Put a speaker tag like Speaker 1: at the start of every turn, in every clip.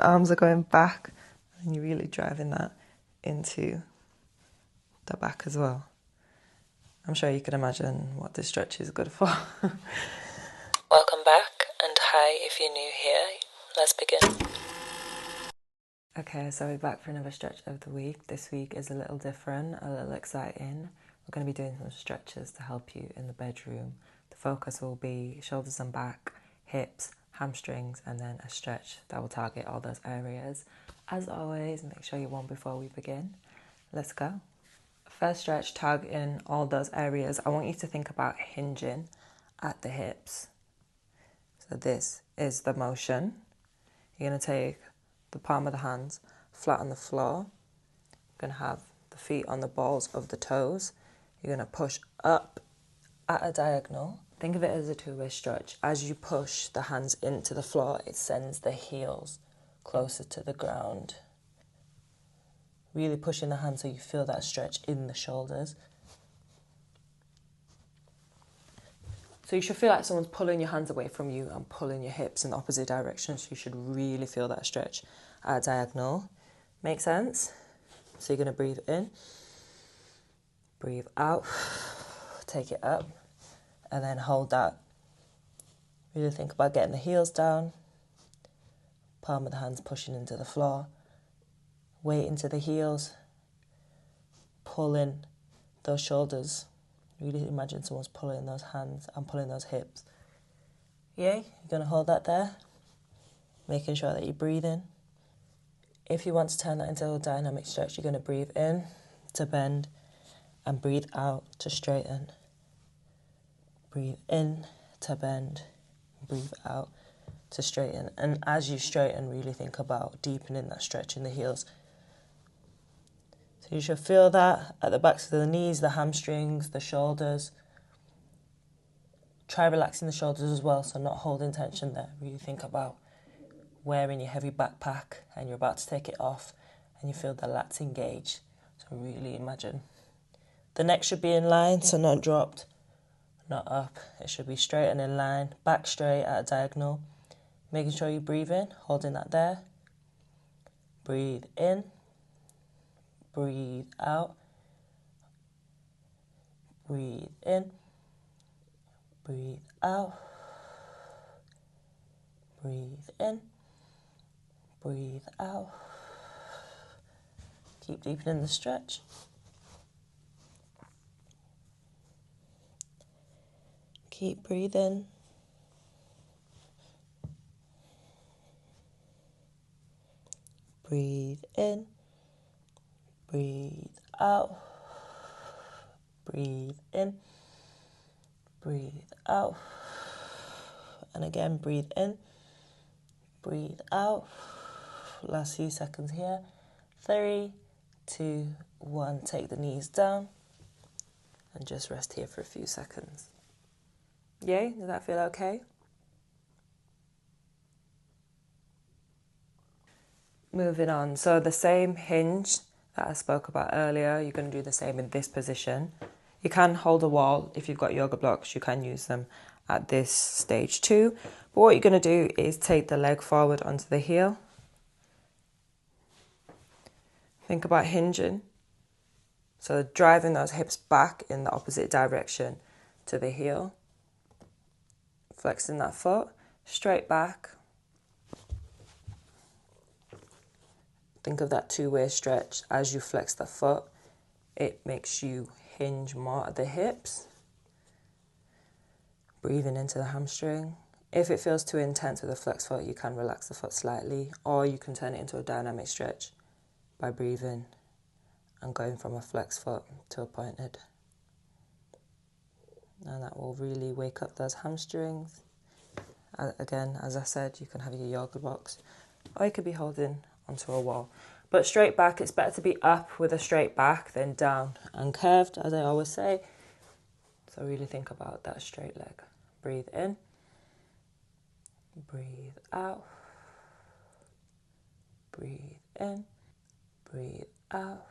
Speaker 1: arms are going back, and you're really driving that into the back as well. I'm sure you can imagine what this stretch is good for.
Speaker 2: Welcome back, and hi if you're new here. Let's begin.
Speaker 1: Okay, so we're back for another stretch of the week. This week is a little different, a little exciting. We're going to be doing some stretches to help you in the bedroom. The focus will be shoulders and back, hips, hamstrings, and then a stretch that will target all those areas. As always, make sure you're warm before we begin. Let's go. First stretch, targeting all those areas. I want you to think about hinging at the hips. So this is the motion. You're going to take the palm of the hands flat on the floor. You're going to have the feet on the balls of the toes. You're going to push up at a diagonal. Think of it as a two-way stretch. As you push the hands into the floor, it sends the heels closer to the ground. Really pushing the hands so you feel that stretch in the shoulders. So you should feel like someone's pulling your hands away from you and pulling your hips in the opposite direction. So you should really feel that stretch at a diagonal. Make sense? So you're going to breathe in, breathe out, take it up, and then hold that. Really think about getting the heels down, palm of the hands pushing into the floor, weight into the heels, pulling those shoulders. Really imagine someone's pulling those hands and pulling those hips. Yeah, you're going to hold that there, making sure that you're breathing. If you want to turn that into a dynamic stretch, you're going to breathe in to bend and breathe out to straighten. Breathe in to bend, breathe out to straighten. And as you straighten, really think about deepening that stretch in the heels. So you should feel that at the backs of the knees, the hamstrings, the shoulders. Try relaxing the shoulders as well, so not holding tension there. Really think about wearing your heavy backpack and you're about to take it off and you feel the lats engaged. So really imagine. The neck should be in line, so not dropped, not up. It should be straight and in line, back straight at a diagonal. Making sure you breathe in, holding that there. Breathe in. Breathe out. Breathe in. Breathe out. Breathe in. Breathe out. Keep deepening the stretch. Keep breathing. Breathe in. Breathe out. Breathe in. Breathe out. And again, breathe in. Breathe out. Last few seconds here. 3, 2, 1. Take the knees down. And just rest here for a few seconds. Yay? Does that feel okay? Moving on. So the same hinge that I spoke about earlier, you're going to do the same in this position. You can hold a wall. If you've got yoga blocks, you can use them at this stage too. But what you're going to do is take the leg forward onto the heel. Think about hinging. So driving those hips back in the opposite direction to the heel. Flexing that foot, straight back. Think of that two-way stretch. As you flex the foot, it makes you hinge more at the hips. Breathing into the hamstring. If it feels too intense with a flex foot, you can relax the foot slightly, or you can turn it into a dynamic stretch by breathing and going from a flex foot to a pointed. And that will really wake up those hamstrings. Again, as I said, you can have your yoga box, or you could be holding onto a wall. But straight back, it's better to be up with a straight back than down and curved, as I always say. So really think about that straight leg. Breathe in. Breathe out. Breathe in. Breathe out.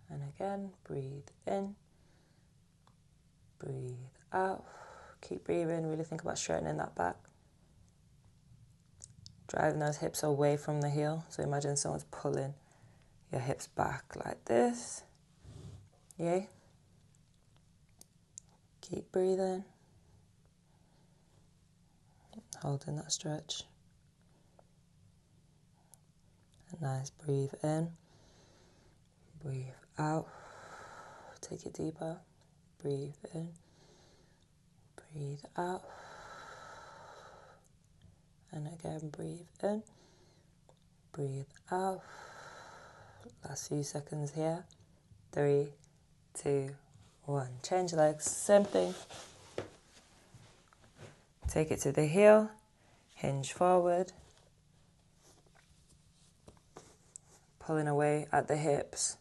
Speaker 1: And again, breathe in. Breathe out. Keep breathing. Really think about straightening that back. driving those hips away from the heel. So imagine someone's pulling your hips back like this. Yay. Keep breathing. Holding that stretch. Nice. Breathe in. Breathe out. Take it deeper. Breathe in. Breathe out. And again, breathe in. Breathe out. Last few seconds here. 3, 2, 1. Change legs. Same thing. Take it to the heel. Hinge forward. Pulling away at the hips.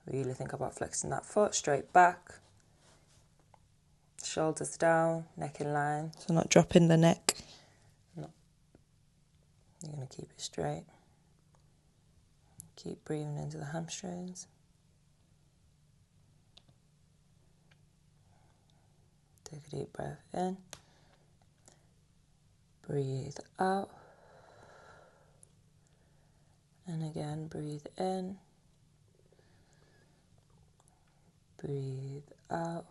Speaker 1: Really think about flexing that foot. Straight back. Shoulders down. Neck in line. So not dropping the neck. No. You're going to keep it straight. Keep breathing into the hamstrings. Take a deep breath in. Breathe out. And again, breathe in. Breathe out.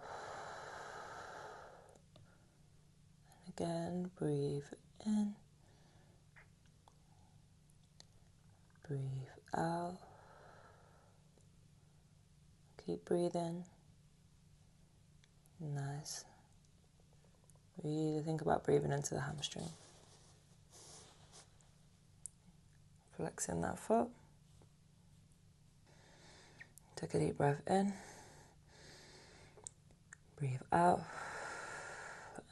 Speaker 1: And again, breathe in. Breathe out. Keep breathing. Nice. Really think about breathing into the hamstring. Flexing that foot. Take a deep breath in. Breathe out.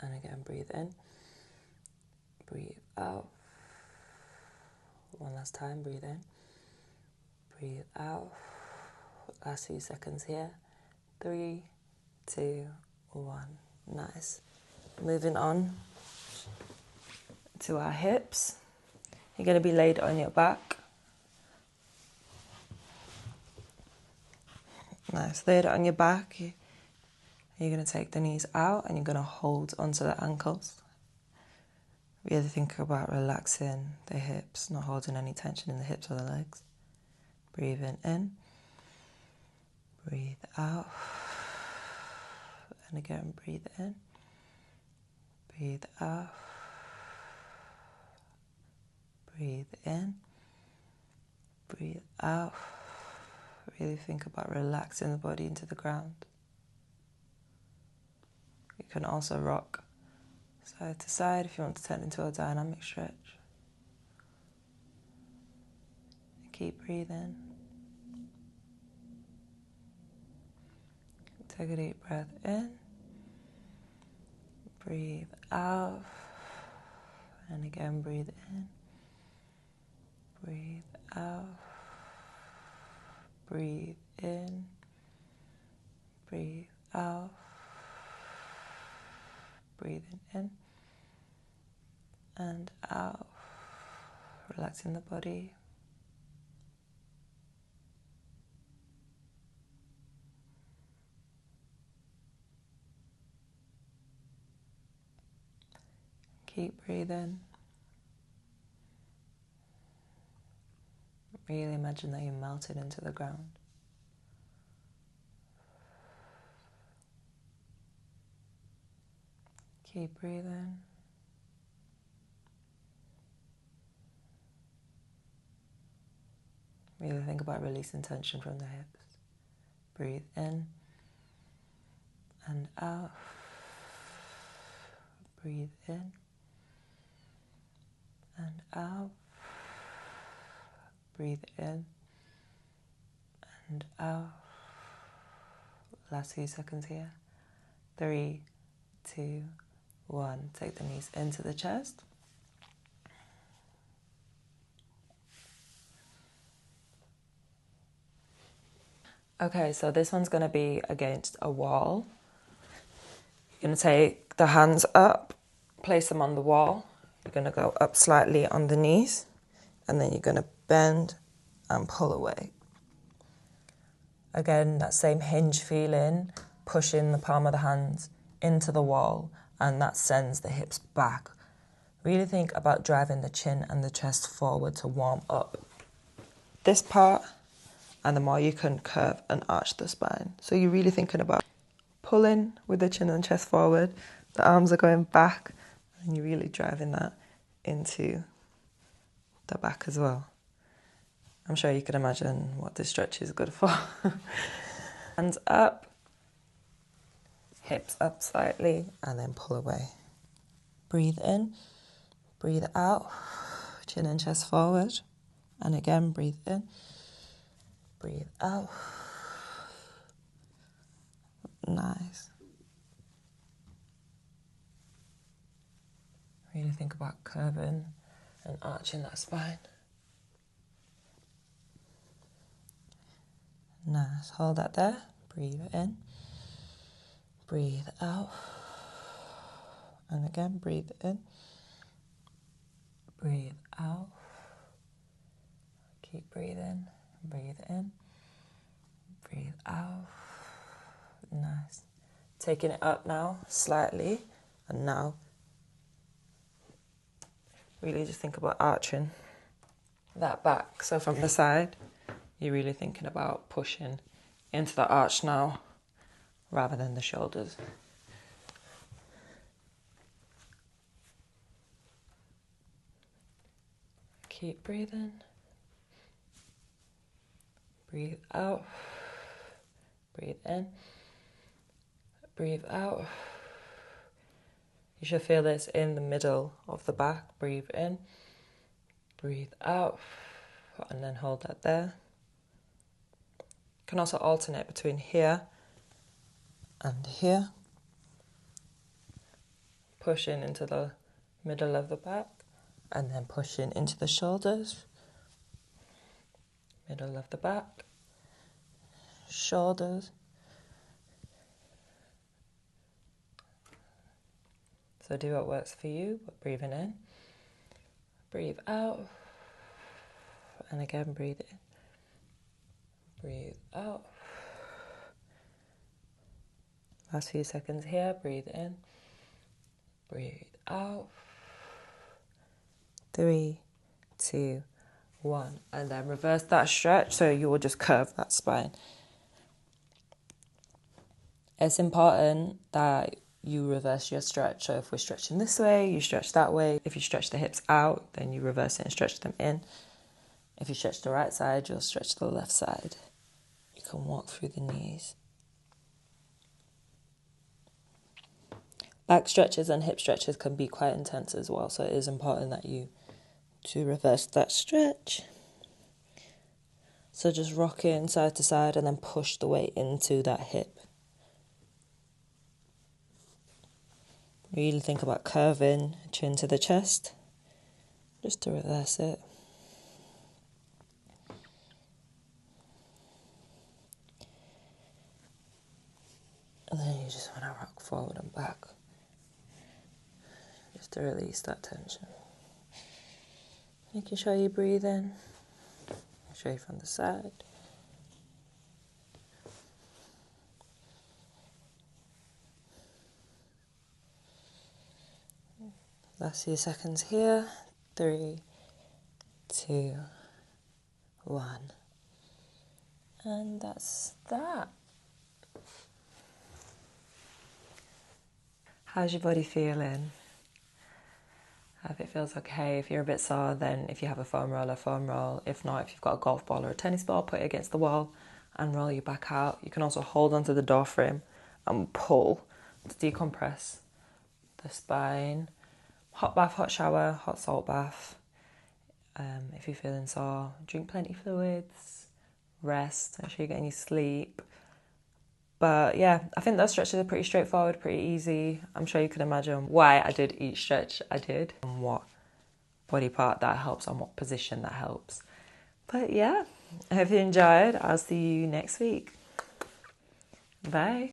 Speaker 1: And again, breathe in. Breathe out. One last time, breathe in. Breathe out. Last few seconds here. 3, 2, 1. Nice. Moving on to our hips. You're going to be laid on your back. Nice. Laid on your back. You're going to take the knees out and you're going to hold onto the ankles. Really think about relaxing the hips, not holding any tension in the hips or the legs. Breathing in. Breathe out. And again, breathe in. Breathe out. Breathe in. Breathe out. Really think about relaxing the body into the ground. You can also rock side to side if you want to turn into a dynamic stretch. Keep breathing. Take a deep breath in. Breathe out. And again, breathe in. Breathe out. Breathe in. Breathe out. Breathing in and out. Relaxing the body. Keep breathing. Really imagine that you're melted into the ground. Keep breathing. Really think about releasing tension from the hips. Breathe in and out. Breathe in and out. Breathe in and out. Last few seconds here. 3, 2, 1. Take the knees into the chest. Okay, so this one's going to be against a wall. You're going to take the hands up, place them on the wall. You're going to go up slightly on the knees, and then you're going to bend and pull away. Again, that same hinge feeling, pushing the palm of the hands into the wall, and that sends the hips back. Really think about driving the chin and the chest forward to warm up this part, and the more you can curve and arch the spine. So you're really thinking about pulling with the chin and chest forward, the arms are going back, and you're really driving that into the back as well. I'm sure you can imagine what this stretch is good for. Hands up, hips up slightly, and then pull away. Breathe in, breathe out, chin and chest forward, and again breathe in, breathe out. Nice. Really think about curving and arching that spine. Nice. Hold that there. Breathe in. Breathe out. And again, breathe in. Breathe out. Keep breathing. Breathe in. Breathe out. Nice. Taking it up now, slightly. And now, really just think about arching that back. So from the side, you're really thinking about pushing into the arch now, rather than the shoulders. Keep breathing. Breathe out. Breathe in. Breathe out. You should feel this in the middle of the back. Breathe in. Breathe out. And then hold that there. You can also alternate between here and here. Pushing into the middle of the back. And then pushing into the shoulders. Middle of the back. Shoulders. So do what works for you, but breathing in. Breathe out. And again, breathe in. Breathe out. Last few seconds here. Breathe in. Breathe out. 3, 2, 1. And then reverse that stretch, so you will just curve that spine. It's important that you reverse your stretch. So if we're stretching this way, you stretch that way. If you stretch the hips out, then you reverse it and stretch them in. If you stretch the right side, you'll stretch the left side. You can walk through the knees. Back stretches and hip stretches can be quite intense as well, so it is important that you to reverse that stretch. So just rock it side to side and then push the weight into that hip. Really think about curving chin to the chest, just to reverse it. And then you just want to rock forward and back, just to release that tension. Making sure you breathe in, show you from the side. Last few seconds here. 3, 2, 1. And that's that. How's your body feeling? If it feels okay. If you're a bit sore, then if you have a foam roll. If not, if you've got a golf ball or a tennis ball, put it against the wall and roll your back out. You can also hold onto the door frame and pull to decompress the spine. Hot bath, hot shower, hot salt bath. If you're feeling sore, drink plenty of fluids, rest, make sure you're getting your sleep. But yeah, I think those stretches are pretty straightforward, pretty easy. I'm sure you can imagine why I did each stretch I did and what body part that helps and what position that helps. But yeah, I hope you enjoyed. I'll see you next week. Bye.